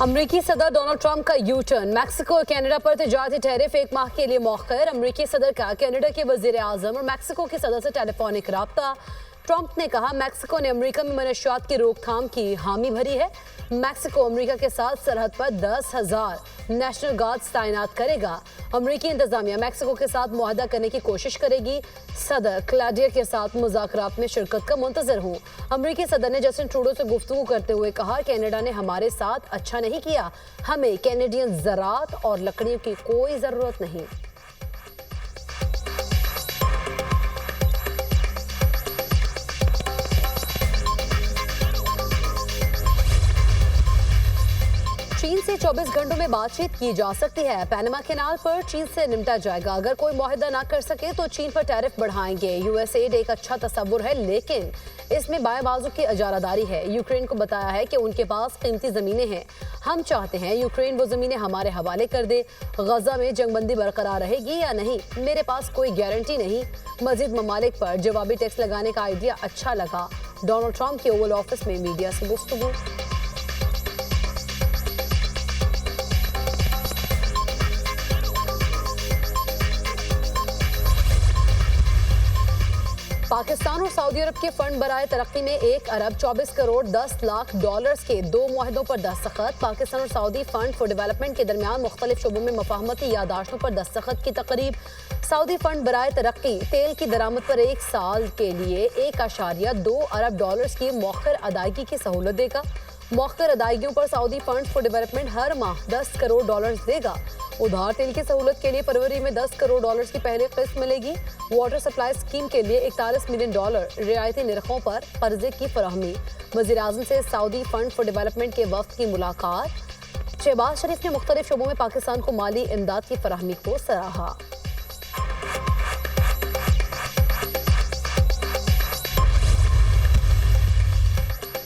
अमरीकी सदर Donald Trump का यू टर्न, मैक्सिको और कनाडा पर तिजारती टैरिफ एक माह के लिए मौखर। अमरीकी सदर का कनाडा के वजीर आजम और मैक्सिको के सदर से टेलीफोनिक राब्ता। ट्रंप ने कहा मैक्सिको ने अमेरिका में मनशियात की रोकथाम की हामी भरी है। मैक्सिको अमेरिका के साथ सरहद पर 10,000 नेशनल गार्ड्स तैनात करेगा। अमेरिकी इंतजामिया मैक्सिको के साथ मुआहदा करने की कोशिश करेगी। सदर क्लाउडिया के साथ मुज़ाकरात में शिरकत का मुंतजर हूँ। अमेरिकी सदर ने जस्टिन ट्रूडो से गुफ्तगू करते हुए कहा कनाडा ने हमारे साथ अच्छा नहीं किया, हमें कैनेडियन ज़रात और लकड़ियों की कोई ज़रूरत नहीं। चीन से 24 घंटों में बातचीत की जा सकती है। पैनामा कैनाल पर चीन से निपटा जाएगा। अगर कोई मुआहदा ना कर सके तो चीन पर टैरिफ बढ़ाएंगे। यूएसएड एक अच्छा तस्वुर है, लेकिन इसमें बाएं बाजू की इजारादारी है। यूक्रेन को बताया है कि उनके पास कीमती जमीनें हैं। हम चाहते हैं यूक्रेन वो जमीनें हमारे हवाले कर दे। गजा में जंगबंदी बरकरार रहेगी या नहीं, मेरे पास कोई गारंटी नहीं। मजीद ममालिक पर जवाबी टैक्स लगाने का आइडिया अच्छा लगा। डोनाल्ड ट्रंप के ओवल ऑफिस में मीडिया से गुफ्तगू। पाकिस्तान और सऊदी अरब के फंड बराए तरक्की में 1 अरब 24 करोड़ 10 लाख डॉलर्स के 2 मुआहदों पर दस्तखत। पाकिस्तान और सऊदी फंड फॉर डेवलपमेंट के दरमियान मुख्तलिफ शोबों में मफाहमती यादाश्तों पर दस्तखत की तकरीब। सऊदी फंड बराए तरक्की तेल की दरामद पर 1 साल के लिए 1.2 अरब डॉलर्स की मौखर अदायगी की सहूलत देगा। मौखर अदायगियों पर सऊदी फंड फॉर डेवलपमेंट हर माह 10 करोड़ डॉलर्स देगा। उधार तेल की सहूलत के लिए फरवरी में 10 करोड़ डॉलर्स की पहली किस्त मिलेगी। वाटर सप्लाई स्कीम के लिए 41 मिलियन डॉलर रियायती निरखों पर कर्जे की फराहमी। वज़ीर आज़म से सऊदी फंड फॉर डेवलपमेंट के वफ्द की मुलाकात। शहबाज शरीफ ने मुख्तलिफ शोबों में पाकिस्तान को माली इमदाद की फराहमी को सराहा।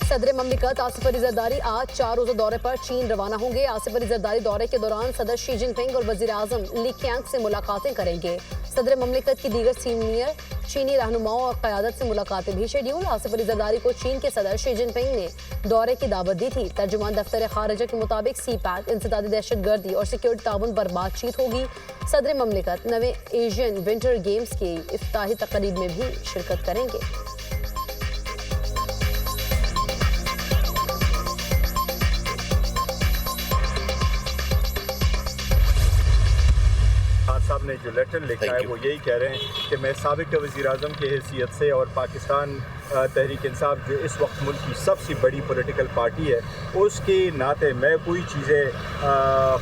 सदर ममलिकत आसिफ अली जरदारी आज 4 रोज़ा दौरे पर चीन रवाना होंगे। आसिफ अली जरदारी दौरे के दौरान सदर शी जिनपिंग और वज़ीर आज़म ली क़ियांग से मुलाकातें करेंगे। सदर ममलिकत की दीगर सीनियर चीनी रहनुमाओं और क़यादत से मुलाकातें भी शेड्यूल। आसिफ अली जरदारी को चीन के सदर शी जिनपिंग ने दौरे की दावत दी थी। तर्जुमान दफ्तर खारिजा के मुताबिक CPAC इंसदादी दहशतगर्दी और सिक्योरिटी ताउन पर बातचीत होगी। सदर ममलिकत नवे एशियन विंटर गेम्स की इफ्ताही तकरीब में भी शिरकत करेंगे। साहब ने जो लेटर लिखा है वो यही कह रहे हैं कि मैं साबिक वज़ीर आज़म की हैसियत से और पाकिस्तान तहरीक इंसाफ जो इस वक्त मुल्क की सबसे बड़ी पॉलिटिकल पार्टी है उसके नाते मैं कोई चीज़ें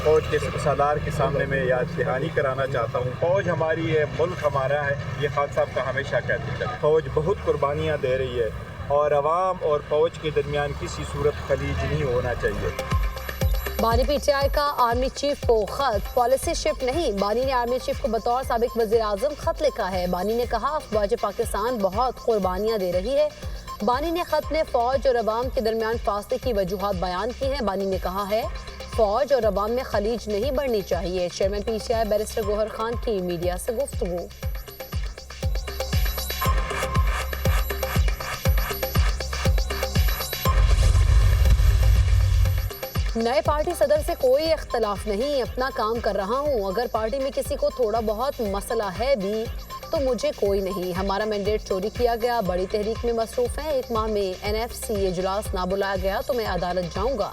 फ़ौज के सालार के सामने में याद दहानी कराना चाहता हूँ। फ़ौज हमारी है, मुल्क हमारा है, ये खान साहब का हमेशा कहते थे। फ़ौज बहुत कुर्बानियाँ दे रही है और अवाम और फ़ौज के दरमियान किसी सूरत खलीज नहीं होना चाहिए। बानी PTI का आर्मी चीफ को खत, पॉलिसी शिफ्ट नहीं। बानी ने आर्मी चीफ को बतौर साबिक वज़ीर आज़म खत लिखा है। बानी ने कहा अफवाज पाकिस्तान बहुत कुर्बानियाँ दे रही है। बानी ने खत में फ़ौज और अवाम के दरमियान फासले की वजूहात बयान की हैं। बानी ने कहा है फ़ौज और अवाम में खलीज नहीं बढ़नी चाहिए। Chairman PTI barrister Gohar Khan की मीडिया से गुफ्तगू। नए पार्टी सदर से कोई इख्तलाफ नहीं, अपना काम कर रहा हूँ। अगर पार्टी में किसी को थोड़ा बहुत मसला है भी तो मुझे कोई नहीं। हमारा मैंडेट चोरी किया गया, बड़ी तहरीक में मसरूफ़ है। 1 माह में NFC इजलास ना बुलाया गया तो मैं अदालत जाऊँगा।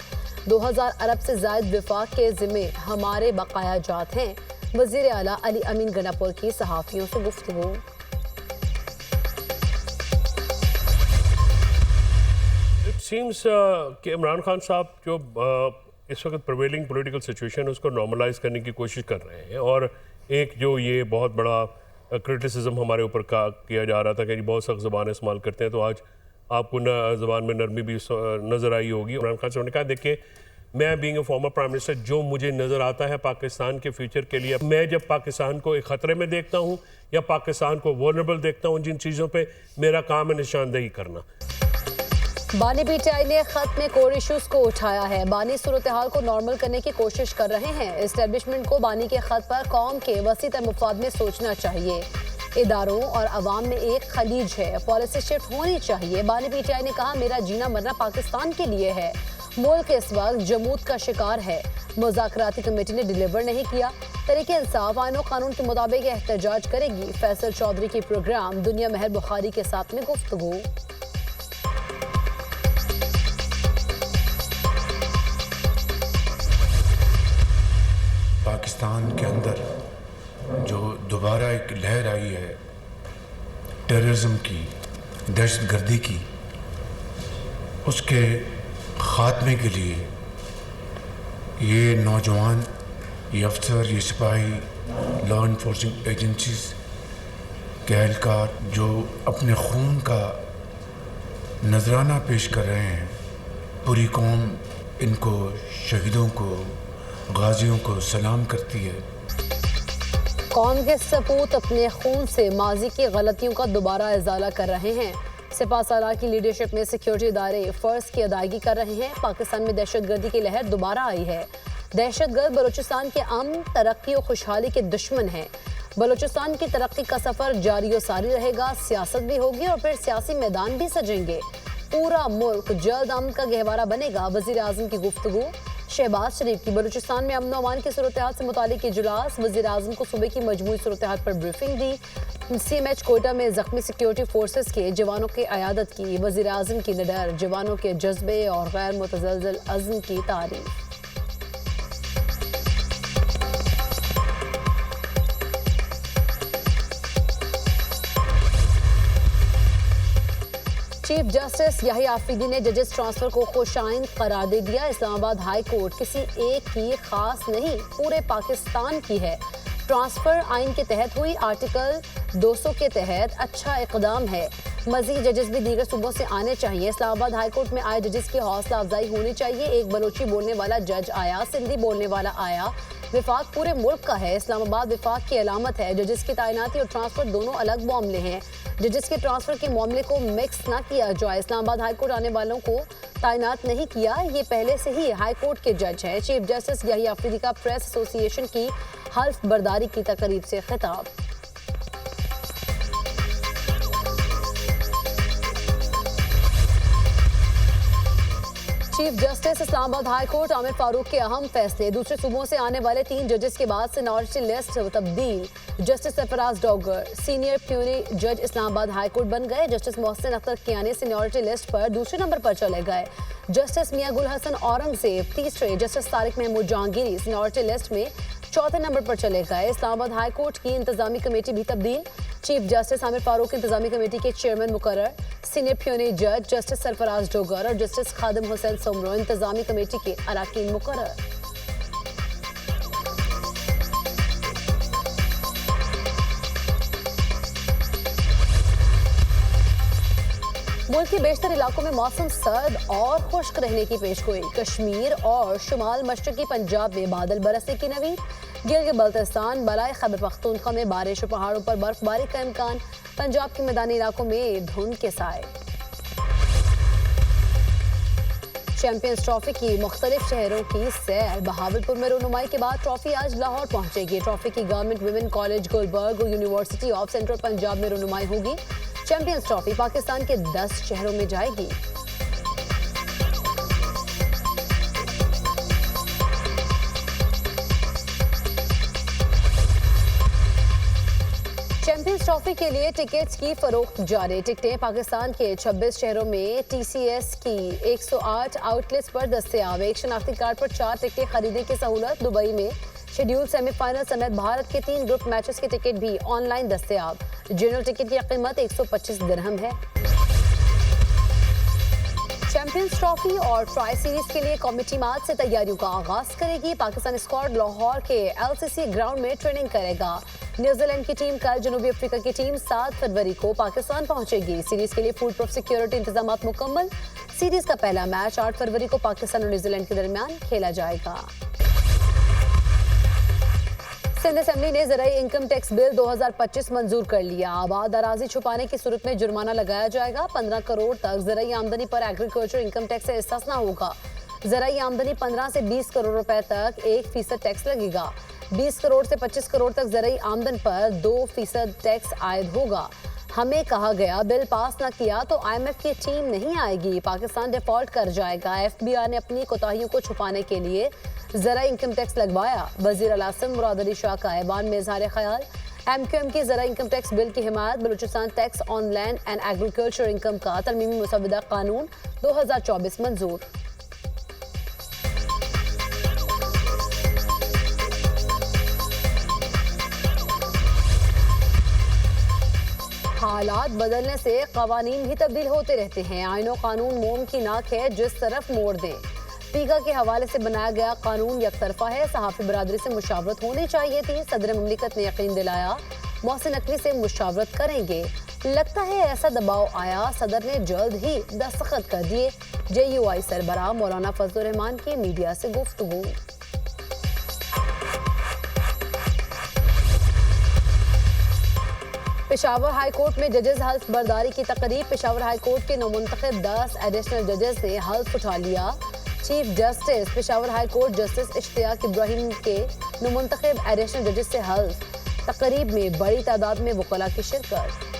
2000 अरब से ज़ायद विफाक के ज़िम्मे हमारे बकाया जात हैं। वज़ीर आला अली अमीन गनापुर की सहाफ़ियों से गुफ्तगू। सीम्स कि इमरान खान साहब जो इस वक्त प्रिवेलिंग पॉलिटिकल सिचुएशन उसको नॉर्मलाइज करने की कोशिश कर रहे हैं। और एक जो ये बहुत बड़ा क्रिटिसिज्म हमारे ऊपर किया जा रहा था कि बहुत सख्त ज़बान इस्तेमाल करते हैं, तो आज आपको ज़बान में नरमी भी नज़र आई होगी। इमरान खान साहब ने कहा देखिए मैं being a former prime minister जो मुझे नज़र आता है पाकिस्तान के फ्यूचर के लिए, मैं जब पाकिस्तान को एक ख़तरे में देखता हूँ या पाकिस्तान को वल्नरेबल देखता हूँ, जिन चीज़ों पर मेरा काम है निशानदेही करना। बानी PTI ने खत में कोर इशूज को उठाया है। बानी सूरत हाल को नॉर्मल करने की कोशिश कर रहे हैं। एस्टेब्लिशमेंट को बानी के खत पर कौम के वसी तर मफाद में सोचना चाहिए। इदारों और अवाम में एक खलीज है, पॉलिसी शिफ्ट होनी चाहिए। बानी PTI ने कहा मेरा जीना मरना पाकिस्तान के लिए है। मुल्क इस वक्त जमूत का शिकार है। मुज़ाकराती कमेटी ने डिलीवर नहीं किया। तहरीक इंसाफ आईन और कानून के मुताबिक एहतजाज करेगी। फैसल चौधरी की प्रोग्राम दुनिया महर बुखारी के साथ में गुफ्तगू। पाकिस्तान के अंदर जो दोबारा एक लहर आई है टेररिज्म की, दहशतगर्दी की, उसके ख़ात्मे के लिए ये नौजवान, ये अफसर, ये सिपाही, लॉ इन्फोर्सिंग एजेंसीज के एहलकार जो अपने खून का नजराना पेश कर रहे हैं, पूरी कौम इनको, शहीदों को, गाजियों को सलाम करती है। कौम के सपूत अपने खून से माजी की गलतियों का दोबारा इजाला कर रहे हैं। सिपा सालार की लीडरशिप में सिक्योरिटी इदारे फ़र्ज की अदायगी कर रहे हैं। पाकिस्तान में दहशतगर्दी की लहर दोबारा आई है। दहशतगर्द बलूचिस्तान के अमन, तरक्की और खुशहाली के दुश्मन हैं। बलूचिस्तान की तरक्की का सफर जारी और सारी रहेगा। सियासत भी होगी और फिर सियासी मैदान भी सजेंगे। पूरा मुल्क जल्द अमन का गहवारा बनेगा। वजीर आज़म की गुफ्तगू। शहबाज शरीफ की बलूचिस्तान में अमन अमान की सूरत हाल से मुतालिक इजलास। वजीर आज़म को सुबह की मजमूई सूरत हाल पर ब्रीफिंग दी। CMH कोयटा में जख्मी सिक्योरिटी फोर्सेस के जवानों की अयादत की। वजीर आज़म की निडर जवानों के जज्बे और गैर मुतज़लज़ल अज़्म की तारीफ। चीफ जस्टिस याहिया आफरीदी ने जजेस ट्रांसफर को खुशाइन करार दे दिया। इस्लामाबाद हाई कोर्ट किसी एक की खास नहीं, पूरे पाकिस्तान की है। ट्रांसफर आइन के तहत हुई, आर्टिकल 200 के तहत अच्छा इकदाम है। मजीद जजेस भी दीगर सूबों से आने चाहिए। इस्लामाबाद हाई कोर्ट में आए जजेस की हौसला अफजाई होनी चाहिए। एक बलोची बोलने वाला जज आया, सिंधी बोलने वाला आया। विफाक पूरे मुल्क का है। इस्लामाबाद विफाक की अलामत है। जजेस की तैनाती और ट्रांसफर दोनों अलग मामले हैं। जजेस के ट्रांसफर के मामले को मिक्स ना किया जाए। इस्लामाबाद हाई कोर्ट आने वालों को तैनात नहीं किया, ये पहले से ही हाई कोर्ट के जज हैं। चीफ जस्टिस याहिया आफरीदी का प्रेस एसोसिएशन की हल्फ बर्दारी की तकरीब से खिताब। Chief justice Islamabad high court Aamir Farooq के अहम फैसले। दूसरे सूबों से आने वाले 3 जजेस के बाद सीनियरिटी लिस्ट तब्दील। जस्टिस सरफराज डॉगर सीनियर प्यूरी जज इस्लामाबाद हाई कोर्ट बन गए। Justice Mohsin Akhtar Kiyani seniority list पर दूसरे नंबर पर चले गए। जस्टिस मियां गुल हसन औरंगजेब तीसरे। Justice Tariq Mehmood Jahangiri seniority list में चौथे नंबर पर चले गए। इस्लामाबाद हाई कोर्ट की इंतजामी कमेटी भी तब्दील। चीफ जस्टिस आमिर फारूक इंतजामी कमेटी के चेयरमैन मुकर्रर। सीनियर प्यूनी जज जस्टिस सरफराज डोगर और जस्टिस खादिम हुसैन सोमरो इंतजामी कमेटी के अराकीन मुकर्रर। मुल्क के बेशतर इलाकों में मौसम सर्द और खुश्क रहने की पेशगोई। कश्मीर और शुमाल मशरकी पंजाब में बादल बरसने की नवीद। गिलगित बल्तिस्तान, बलाई खैबर पख्तूनख्वा में बारिश और पहाड़ों पर बर्फबारी का इम्कान। पंजाब के मैदानी इलाकों में धुंध के साए। चैंपियंस ट्रॉफी की मुख्तलिफ शहरों की सैर। बहावलपुर में रुनुमाई के बाद ट्रॉफी आज लाहौर पहुंचेगी। ट्रॉफी की गवर्नमेंट विमेन कॉलेज गुलबर्ग और यूनिवर्सिटी ऑफ सेंट्रल पंजाब में रुनुमाई होगी। चैंपियंस ट्रॉफी पाकिस्तान के 10 शहरों में जाएगी। चैंपियंस ट्रॉफी के लिए टिकट्स की फरोख्त जारी। टिकटें पाकिस्तान के 26 शहरों में TCS की 108 आउटलेट्स पर दस्तयाब। एक शनाख्ती कार्ड पर 4 टिकटें खरीदने की सहूलत। दुबई में शेड्यूल सेमीफाइनल समेत भारत के 3 ग्रुप मैचेस के टिकट भी ऑनलाइन दस्तयाब। जनरल टिकट की कीमत 125 दिरहम है। चैंपियंस ट्रॉफी और ट्राई सीरीज के लिए कमेटी आज से तैयारियों का आगाज करेगी। पाकिस्तान स्क्वाड लाहौर के LCC ग्राउंड में ट्रेनिंग करेगा। न्यूजीलैंड की टीम कल जनूबी अफ्रीका की टीम 7 फरवरी को पाकिस्तान पहुंचेगी। सीरीज के लिए फूल प्रूफ सिक्योरिटी इंतजाम मुकम्मल। सीरीज का पहला मैच 8 फरवरी को पाकिस्तान और न्यूजीलैंड के दरमियान खेला जाएगा। सिंध असेंबली ने ज़राई इनकम टैक्स बिल 2025 मंजूर कर लिया। आबाद अराजी छुपाने की सूरत में जुर्माना लगाया जाएगा। 15 करोड़ तक ज़राई आमदनी पर एग्रीकल्चर इनकम टैक्स से इस्तिस्ना होगा। ज़राई आमदनी 15 से 20 करोड़ रुपए तक 1% टैक्स लगेगा। 20 करोड़ से 25 करोड़ तक ज़राई आमदन पर 2% टैक्स आयद होगा। हमें कहा गया बिल पास न किया तो IMF की टीम नहीं आएगी, पाकिस्तान डिफॉल्ट कर जाएगा। FBI ने अपनी कोताहियों को छुपाने के लिए जरा इनकम टैक्स लगवाया। वजीर आला मुराद अली शाह का ऐवान में इज़हार ख्याल। MQM की जरा इनकम टैक्स बिल की हिमायत। Balochistan tax on land and agriculture income का तरमीमी मुसवदा कानून 2024 मंजूर। हालात बदलने से कवानीन भी तब्दील होते रहते हैं। आईनो कानून मोम की नाक है जिस तरफ मोड़ दे। पीका के हवाले से बनाया गया कानून यकतरफा है। सहाफ़ी बरादरी से मुशावरत होनी चाहिए थी। सदर मुमलिकत ने यकीन दिलाया मोहसिन नकवी से मुशावरत करेंगे। लगता है ऐसा दबाव आया, सदर ने जल्द ही दस्तखत कर दिए। JUI सरबराह मौलाना फजलुर रहमान की मीडिया से गुफ्तगू। पेशावर हाई कोर्ट में जजेस हल्फ बर्दारी की तकरीब। पेशावर हाई कोर्ट के नौमुंतखब 10 एडिशनल जजेस ने हल्फ उठा लिया। Chief justice Peshawar high court justice Ishtiaq Ibrahim के नौमुंतखब एडिशनल जजेस से हल्फ। तकरीब में बड़ी तादाद में वकला की शिरकत।